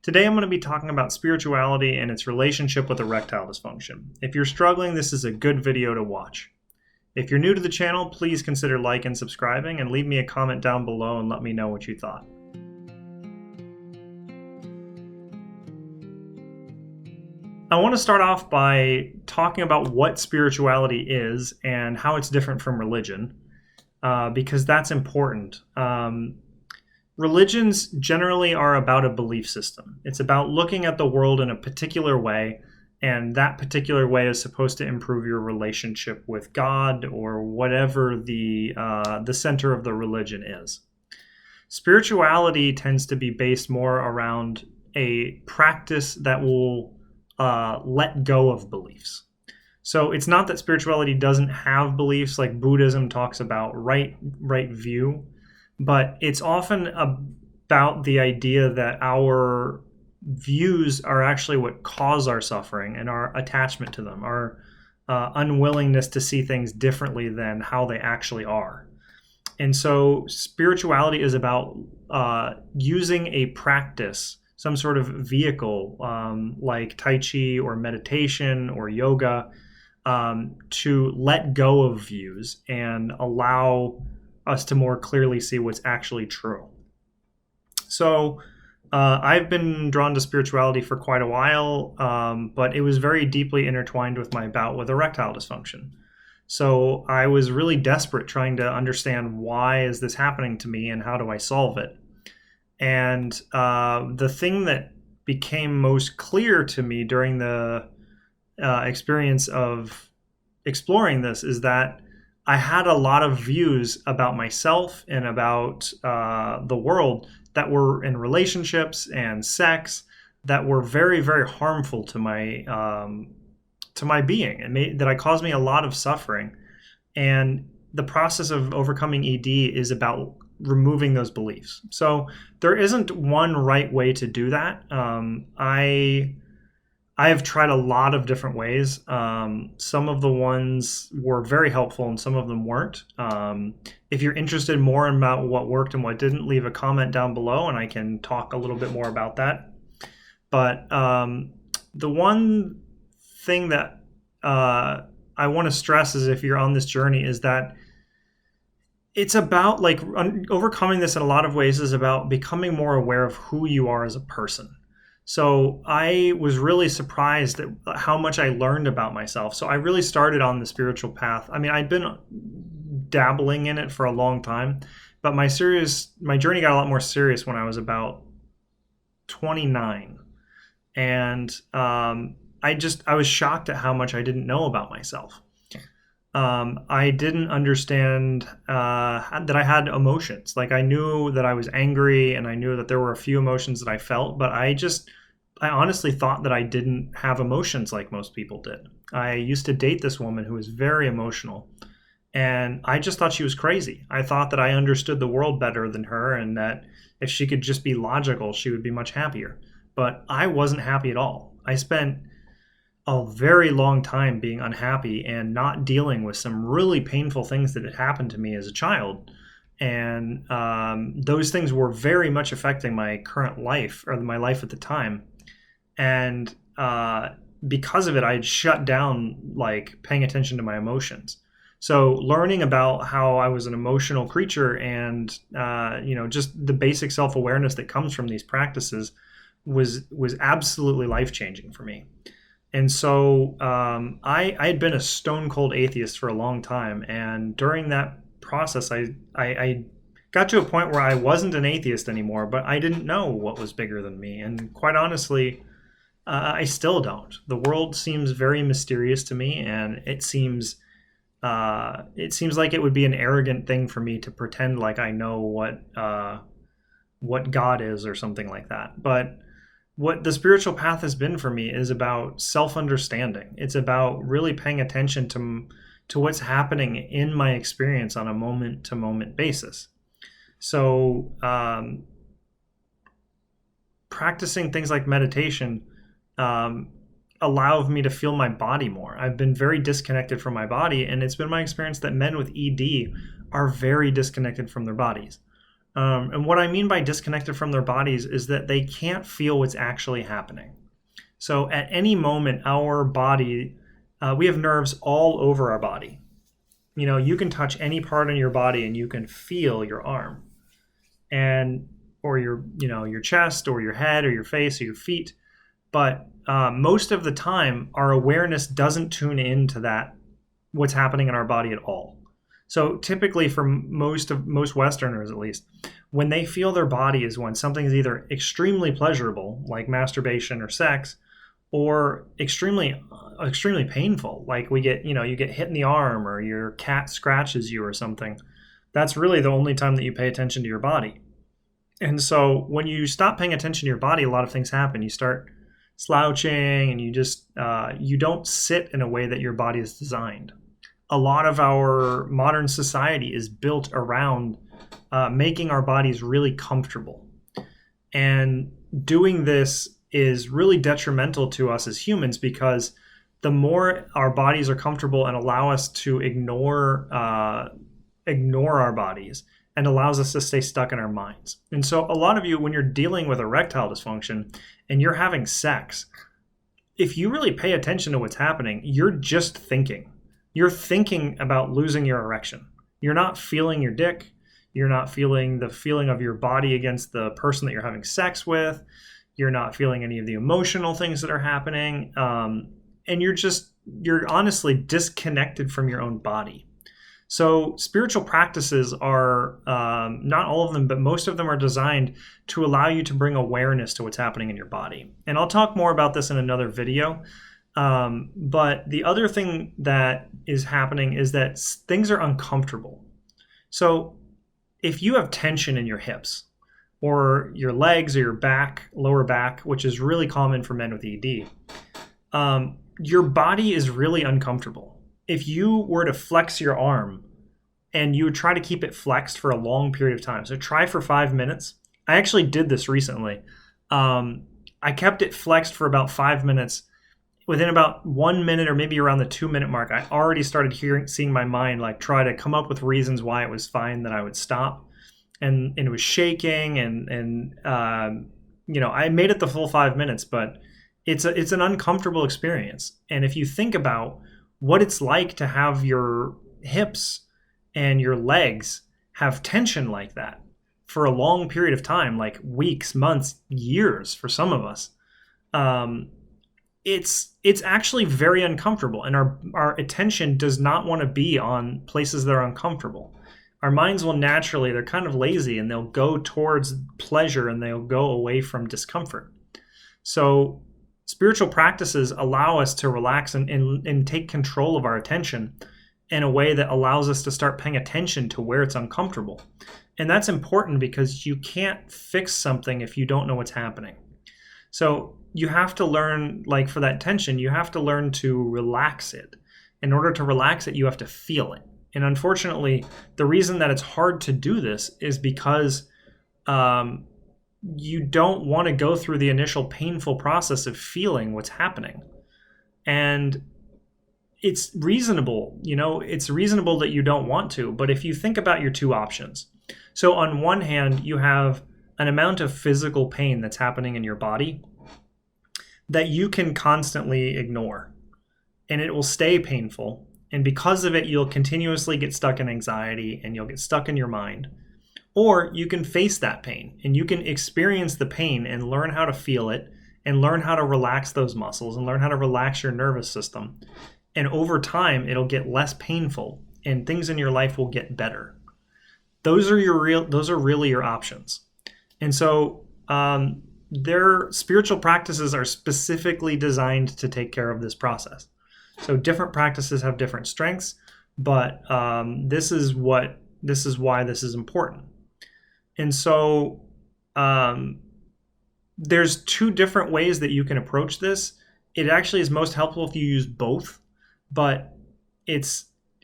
Today I'm going to be talking about spirituality and its relationship with erectile dysfunction. If you're struggling, this is a good video to watch. If you're new to the channel, please consider liking and subscribing and leave me a comment down below and let me know what you thought. I want to start off by talking about what spirituality is and how it's different from religion, because that's important. Religions generally are about a belief system. It's about looking at the world in a particular way, and that particular way is supposed to improve your relationship with God or whatever the center of the religion is. Spirituality tends to be based more around a practice that will let go of beliefs. So it's not that spirituality doesn't have beliefs, like Buddhism talks about right view, but it's often about the idea that our views are actually what cause our suffering and our attachment to them, our unwillingness to see things differently than how they actually are. And so spirituality is about using a practice, some sort of vehicle like Tai Chi or meditation or yoga to let go of views and allow us to more clearly see what's actually true. So I've been drawn to spirituality for quite a while, but it was very deeply intertwined with my bout with erectile dysfunction. So I was really desperate trying to understand, why is this happening to me and how do I solve it? And the thing that became most clear to me during the experience of exploring this is that I had a lot of views about myself and about the world that were in relationships and sex that were very, very harmful to my being, and that caused me a lot of suffering. And the process of overcoming ED is about removing those beliefs. So there isn't one right way to do that. I have tried a lot of different ways. Some of the ones were very helpful and some of them weren't. If you're interested more about what worked and what didn't, leave a comment down below and I can talk a little bit more about that. But the one thing that I want to stress is, if you're on this journey, is that it's about overcoming this in a lot of ways is about becoming more aware of who you are as a person. So I was really surprised at how much I learned about myself. So I really started on the spiritual path. I mean, I'd been dabbling in it for a long time, but my journey got a lot more serious when I was about 29. And I was shocked at how much I didn't know about myself. I didn't understand that I had emotions. Like, I knew that I was angry and I knew that there were a few emotions that I felt, but I honestly thought that I didn't have emotions like most people did. I used to date this woman who was very emotional, and I just thought she was crazy. I thought that I understood the world better than her, and that if she could just be logical, she would be much happier. But I wasn't happy at all. I spent a very long time being unhappy and not dealing with some really painful things that had happened to me as a child. And those things were very much affecting my current life, or my life at the time. And because of it, I had shut down paying attention to my emotions. So learning about how I was an emotional creature and just the basic self-awareness that comes from these practices was absolutely life-changing for me. And so I had been a stone cold atheist for a long time. And during that process, I got to a point where I wasn't an atheist anymore, but I didn't know what was bigger than me. And quite honestly, I still don't. The world seems very mysterious to me, and it seems like it would be an arrogant thing for me to pretend like I know what God is or something like that. But what the spiritual path has been for me is about self-understanding. It's about really paying attention to what's happening in my experience on a moment-to-moment basis. So practicing things like meditation allowed me to feel my body more. I've been very disconnected from my body, and it's been my experience that men with ED are very disconnected from their bodies. And what I mean by disconnected from their bodies is that they can't feel what's actually happening. So at any moment, our body, we have nerves all over our body. You can touch any part in your body and you can feel your arm and or your chest or your head or your face or your feet. But most of the time, our awareness doesn't tune into that, what's happening in our body at all. So typically for most Westerners, at least, when they feel their body is when something is either extremely pleasurable, like masturbation or sex, or extremely painful, like you get hit in the arm or your cat scratches you or something. That's really the only time that you pay attention to your body. And so when you stop paying attention to your body, a lot of things happen. You start slouching and you don't sit in a way that your body is designed. A lot of our modern society is built around making our bodies really comfortable. And doing this is really detrimental to us as humans, because the more our bodies are comfortable and allow us to ignore our bodies, and allows us to stay stuck in our minds. And so a lot of you, when you're dealing with erectile dysfunction and you're having sex, if you really pay attention to what's happening, you're just thinking. You're thinking about losing your erection. You're not feeling your dick. You're not feeling the feeling of your body against the person that you're having sex with. You're not feeling any of the emotional things that are happening. And you're honestly disconnected from your own body. So spiritual practices are, not all of them, but most of them are designed to allow you to bring awareness to what's happening in your body. And I'll talk more about this in another video. But the other thing that is happening is that things are uncomfortable. So if you have tension in your hips or your legs or your back, lower back, which is really common for men with ED, your body is really uncomfortable. If you were to flex your arm and you would try to keep it flexed for a long period of time, so try for 5 minutes. I actually did this recently. I kept it flexed for about 5 minutes. Within about 1 minute or maybe around the 2-minute mark, I already started seeing my mind try to come up with reasons why it was fine that I would stop. And it was shaking and I made it the full 5 minutes, but it's an uncomfortable experience. And if you think about what it's like to have your hips and your legs have tension like that for a long period of time, like weeks, months, years for some of us, it's actually very uncomfortable. And our attention does not want to be on places that are uncomfortable. Our minds will naturally, they're kind of lazy, and they'll go towards pleasure and they'll go away from discomfort. So spiritual practices allow us to relax and take control of our attention in a way that allows us to start paying attention to where it's uncomfortable. And that's important because you can't fix something if you don't know what's happening. So you have to learn, for that tension, you have to learn to relax it. In order to relax it, you have to feel it. And unfortunately, the reason that it's hard to do this is because you don't want to go through the initial painful process of feeling what's happening. And it's reasonable, it's reasonable that you don't want to. But if you think about your two options, so on one hand, you have an amount of physical pain that's happening in your body that you can constantly ignore, and it will stay painful. And because of it, you'll continuously get stuck in anxiety and you'll get stuck in your mind. Or you can face that pain and you can experience the pain and learn how to feel it and learn how to relax those muscles and learn how to relax your nervous system. And over time, it'll get less painful and things in your life will get better. Those are really your options. And so their spiritual practices are specifically designed to take care of this process. So different practices have different strengths, but this is why this is important. And so there's two different ways that you can approach this. It actually is most helpful if you use both, but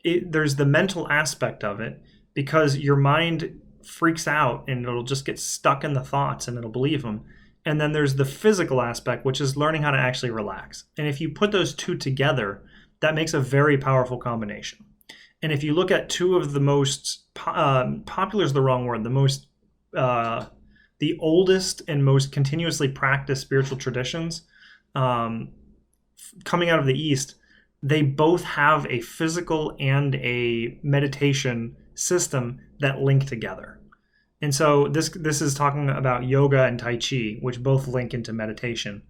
there's the mental aspect of it, because your mind freaks out and it'll just get stuck in the thoughts and it'll believe them. And then there's the physical aspect, which is learning how to actually relax. And if you put those two together, that makes a very powerful combination. And if you look at two of the most popular is the wrong word, the most the oldest and most continuously practiced spiritual traditions coming out of the East, they both have a physical and a meditation system that link together. And so this is talking about yoga and Tai Chi, which both link into meditation.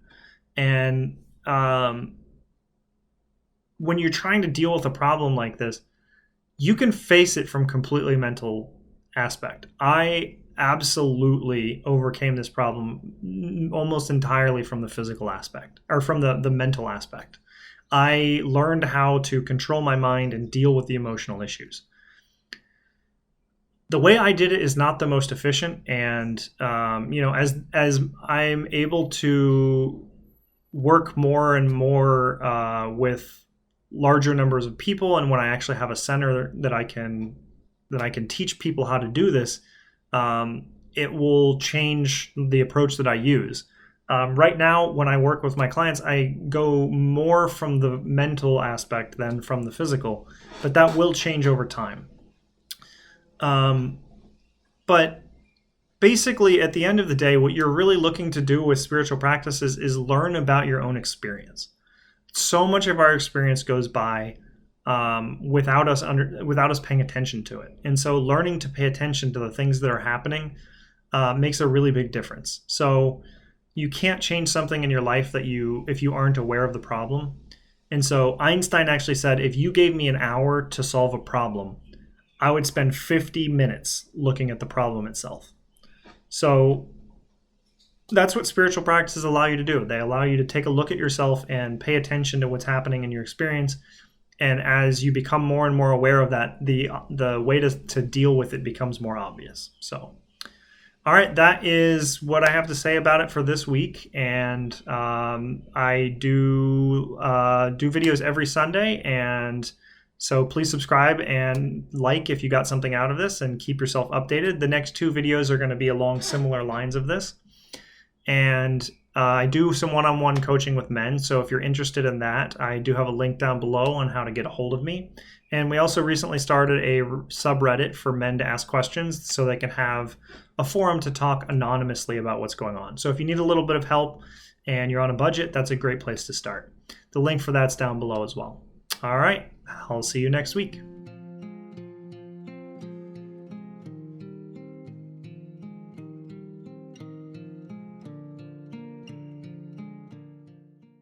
And when you're trying to deal with a problem like this, you can face it from completely mental aspect. I absolutely overcame this problem almost entirely from the physical aspect, or from the mental aspect. I learned how to control my mind and deal with the emotional issues. The way I did it is not the most efficient, and as I'm able to work more and more with larger numbers of people, and when I actually have a center that I can teach people how to do this, it will change the approach that I use. Right now, when I work with my clients, I go more from the mental aspect than from the physical, but that will change over time. But basically, at the end of the day, what you're really looking to do with spiritual practices is learn about your own experience. So much of our experience goes by without us paying attention to it. And so learning to pay attention to the things that are happening makes a really big difference. So you can't change something in your life if you aren't aware of the problem. And so Einstein actually said, if you gave me an hour to solve a problem, I would spend 50 minutes looking at the problem itself. So that's what spiritual practices allow you to do. They allow you to take a look at yourself and pay attention to what's happening in your experience. And as you become more and more aware of that, the way to deal with it becomes more obvious. So, all right, that is what I have to say about it for this week. And I do videos every Sunday, and so please subscribe and like if you got something out of this, and keep yourself updated. The next 2 videos are going to be along similar lines of this. And I do some one-on-one coaching with men. So if you're interested in that, I do have a link down below on how to get a hold of me. And we also recently started a subreddit for men to ask questions so they can have a forum to talk anonymously about what's going on. So if you need a little bit of help and you're on a budget, that's a great place to start. The link for that's down below as well. All right, I'll see you next week.